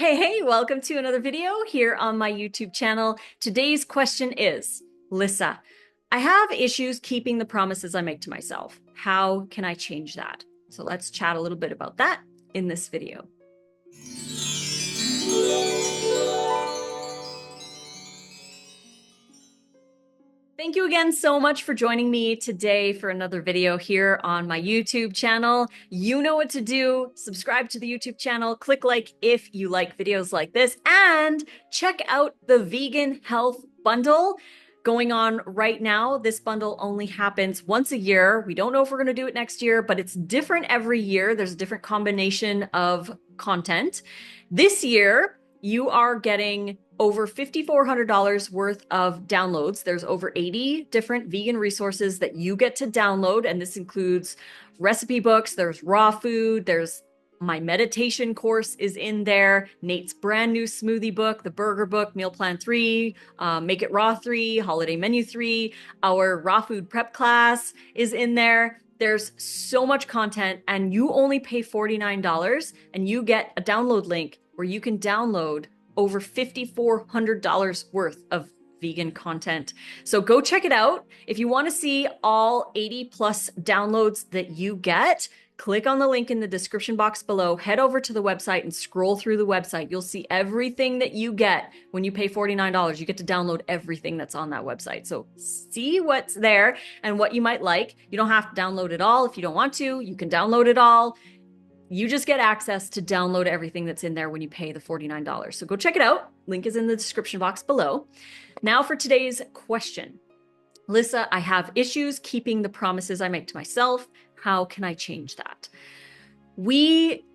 Hey, welcome to another video here on my YouTube channel. Today's question is, Lissa, I have issues keeping the promises I make to myself. How can I change that? So let's chat a little bit about that in this video. Thank you again so much for joining me today for another video here on my YouTube channel. You know what to do. Subscribe to the YouTube channel, click like if you like videos like this, and check out the vegan health bundle going on right now. This bundle only happens once a year. We don't know if we're going to do it next year, but it's different every year. There's a different combination of content. This year, you are getting over $5,400 worth of downloads. There's over 80 different vegan resources that you get to download, and this includes recipe books, there's raw food, there's my meditation course is in there, Nate's brand new smoothie book, the burger book, Meal Plan 3, Make It Raw 3, Holiday Menu 3, our raw food prep class is in there. There's so much content, and you only pay $49 and you get a download link where you can download over $5,400 worth of vegan content. So go check it out. If you want to see all 80 plus downloads that you get, click on the link in the description box below, head over to the website and scroll through the website. You'll see everything that you get when you pay $49. You get to download everything that's on that website. So see what's there and what you might like. You don't have to download it all. If you don't want to, you can download it all. You just get access to download everything that's in there when you pay the $49. So go check it out. Link is in the description box below. Now for today's question. Lissa, I have issues keeping the promises I make to myself. How can I change that? We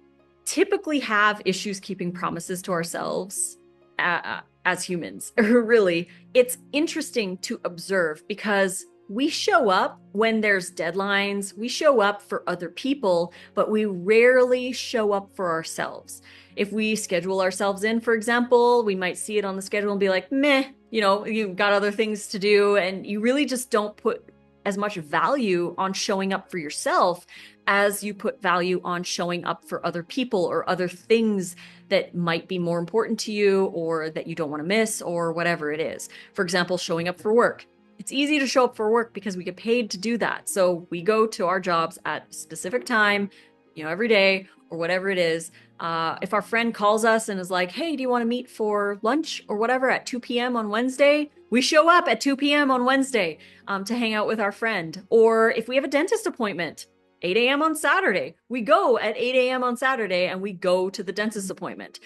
typically have issues keeping promises to ourselves as humans. Really, it's interesting to observe because we show up when there's deadlines, we show up for other people, but we rarely show up for ourselves. If we schedule ourselves in, for example, we might see it on the schedule and be like, meh, you've got other things to do, and you really just don't put as much value on showing up for yourself as you put value on showing up for other people or other things that might be more important to you or that you don't want to miss or whatever it is. For example, showing up for work. It's easy to show up for work because we get paid to do that. So we go to our jobs at a specific time, every day or whatever it is. If our friend calls us and is like, hey, do you want to meet for lunch or whatever at 2 p.m. on Wednesday? We show up at 2 p.m. on Wednesday to hang out with our friend. Or if we have a dentist appointment, 8 a.m. on Saturday, we go at 8 a.m. on Saturday and we go to the dentist appointment.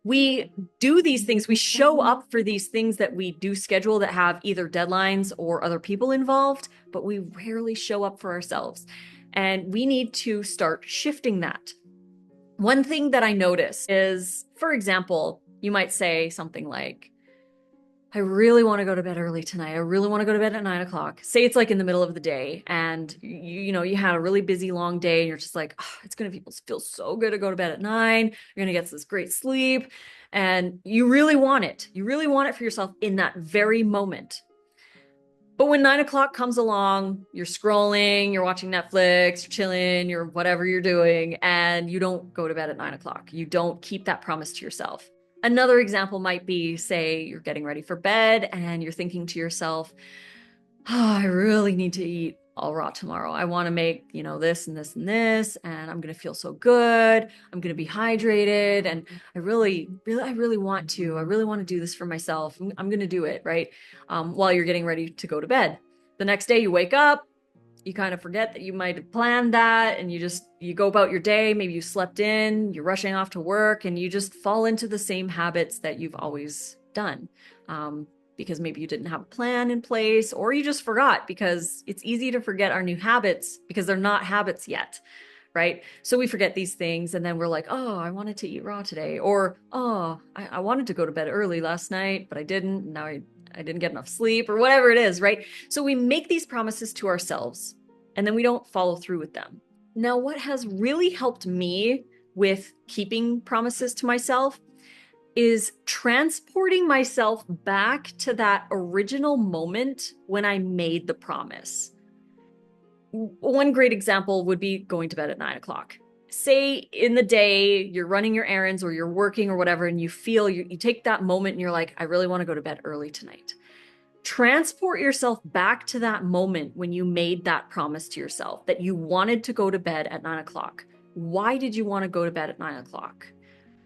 We do these things, we show up for these things that we do schedule that have either deadlines or other people involved, but we rarely show up for ourselves. And we need to start shifting that. One thing that I notice is, for example, you might say something like, I really want to go to bed early tonight. I really want to go to bed at 9 o'clock. Say it's like in the middle of the day and you had a really busy long day and you're just like, oh, it's going to feel so good to go to bed at 9. You're going to get this great sleep and you really want it. You really want it for yourself in that very moment. But when 9 o'clock comes along, you're scrolling, you're watching Netflix, you're chilling, you're whatever you're doing, and you don't go to bed at 9 o'clock. You don't keep that promise to yourself. Another example might be, say, you're getting ready for bed and you're thinking to yourself, oh, I really need to eat all raw tomorrow. I want to make, this and this and this, and I'm going to feel so good. I'm going to be hydrated. And I really want to. I really want to do this for myself. I'm going to do it, right? While you're getting ready to go to bed. The next day you wake up, you kind of forget that you might have planned that and you go about your day. Maybe you slept in, you're rushing off to work and you just fall into the same habits that you've always done. Because maybe you didn't have a plan in place or you just forgot, because it's easy to forget our new habits because they're not habits yet, right? So we forget these things and then we're like, oh, I wanted to eat raw today. Or, oh, I wanted to go to bed early last night, but I didn't. Now I didn't get enough sleep or whatever it is, right? So we make these promises to ourselves and then we don't follow through with them. Now, what has really helped me with keeping promises to myself is transporting myself back to that original moment when I made the promise. One great example would be going to bed at 9 o'clock. say in the day you're running your errands or you're working or whatever, and you feel you take that moment and you're like, I really want to go to bed early tonight. Transport yourself back to that moment when you made that promise to yourself that you wanted to go to bed at 9 o'clock. Why did you want to go to bed at 9 o'clock?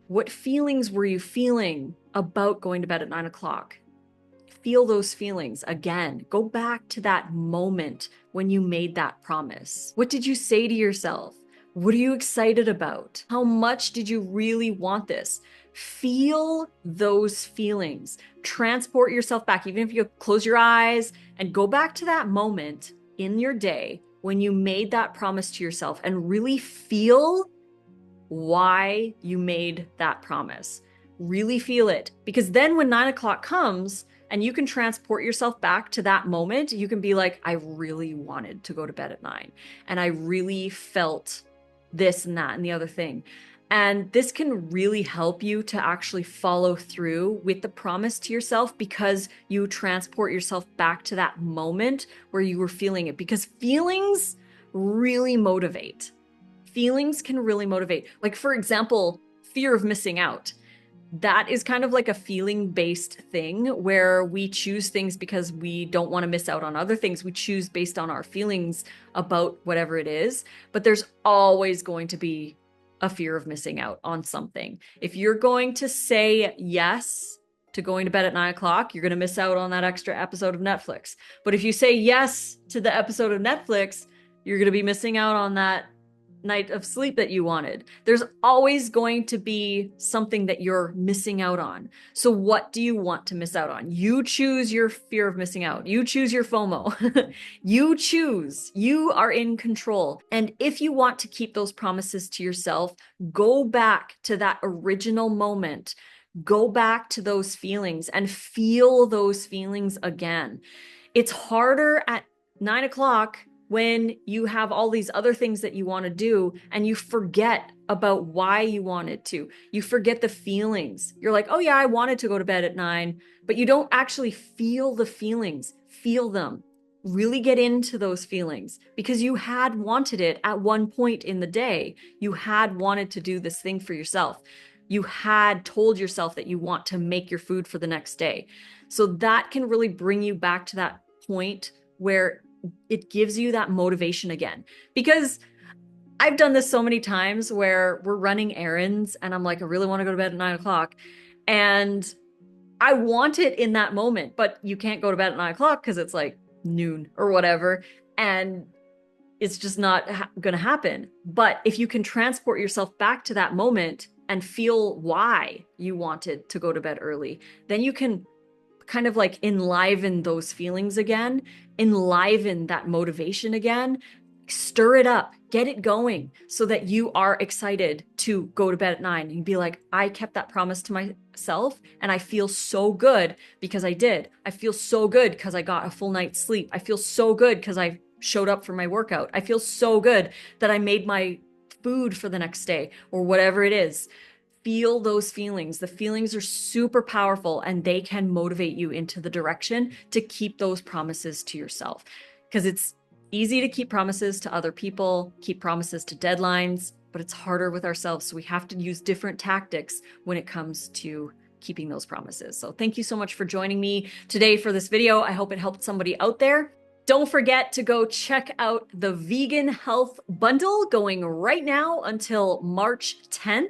What feelings were you feeling about going to bed at 9 o'clock? Feel those feelings again. Go back to that moment when you made that promise. What did you say to yourself? What are you excited about? How much did you really want this? Feel those feelings. Transport yourself back, even if you close your eyes and go back to that moment in your day when you made that promise to yourself and really feel why you made that promise. Really feel it. Because then when 9 o'clock comes, and you can transport yourself back to that moment, you can be like, I really wanted to go to bed at 9. And I really felt this and that and the other thing. And this can really help you to actually follow through with the promise to yourself because you transport yourself back to that moment where you were feeling it. Because feelings really motivate. Feelings can really motivate. Like, for example, fear of missing out. That is kind of like a feeling-based thing where we choose things because we don't want to miss out on other things. We choose based on our feelings about whatever it is, but there's always going to be a fear of missing out on something. If you're going to say yes to going to bed at 9 o'clock, you're going to miss out on that extra episode of Netflix. But if you say yes to the episode of Netflix, you're going to be missing out on that night of sleep that you wanted. There's always going to be something that you're missing out on. So what do you want to miss out on? You choose your fear of missing out. You choose your FOMO. You choose. You are in control. And if you want to keep those promises to yourself, go back to that original moment. Go back to those feelings and feel those feelings again. It's harder at 9 o'clock when you have all these other things that you want to do and you forget about why you wanted to. You forget the feelings. You're like, oh yeah, I wanted to go to bed at 9, but you don't actually feel the feelings. Feel them. Really get into those feelings because you had wanted it at one point in the day. You had wanted to do this thing for yourself. You had told yourself that you want to make your food for the next day. So that can really bring you back to that point where it gives you that motivation again. Because I've done this so many times where we're running errands and I'm like, I really want to go to bed at 9 o'clock. And I want it in that moment, but you can't go to bed at 9 o'clock because it's like noon or whatever. And it's just not going to happen. But if you can transport yourself back to that moment and feel why you wanted to go to bed early, then you can kind of like enliven those feelings again, enliven that motivation again, stir it up, get it going so that you are excited to go to bed at 9. You'd be like, I kept that promise to myself and I feel so good because I did. I feel so good because I got a full night's sleep. I feel so good because I showed up for my workout. I feel so good that I made my food for the next day or whatever it is. Feel those feelings. The feelings are super powerful and they can motivate you into the direction to keep those promises to yourself. Because it's easy to keep promises to other people, keep promises to deadlines, but it's harder with ourselves. So we have to use different tactics when it comes to keeping those promises. So thank you so much for joining me today for this video. I hope it helped somebody out there. Don't forget to go check out the vegan health bundle going right now until March 10th.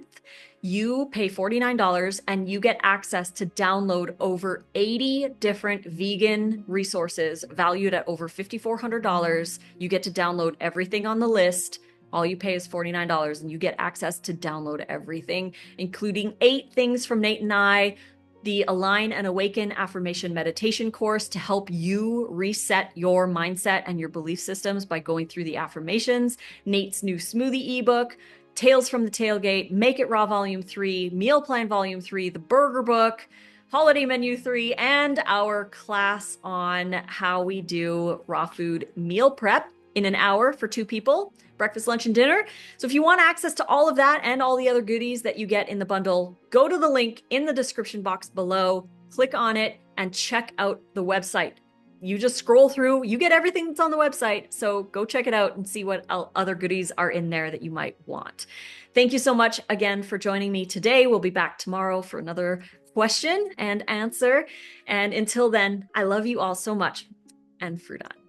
You pay $49 and you get access to download over 80 different vegan resources valued at over $5,400. You get to download everything on the list. All you pay is $49 and you get access to download everything, including 8 things from Nate and I, the Align and Awaken Affirmation Meditation course to help you reset your mindset and your belief systems by going through the affirmations, Nate's new smoothie ebook, Tales from the Tailgate, Make It Raw Volume 3, Meal Plan Volume 3, the Burger Book, Holiday Menu 3, and our class on how we do raw food meal prep in an hour for 2 people, breakfast, lunch, and dinner. So if you want access to all of that and all the other goodies that you get in the bundle, go to the link in the description box below, click on it, and check out the website. you just scroll through, you get everything that's on the website. So go check it out and see what other goodies are in there that you might want. Thank you so much again for joining me today. We'll be back tomorrow for another question and answer. And until then, I love you all so much, and fruit on.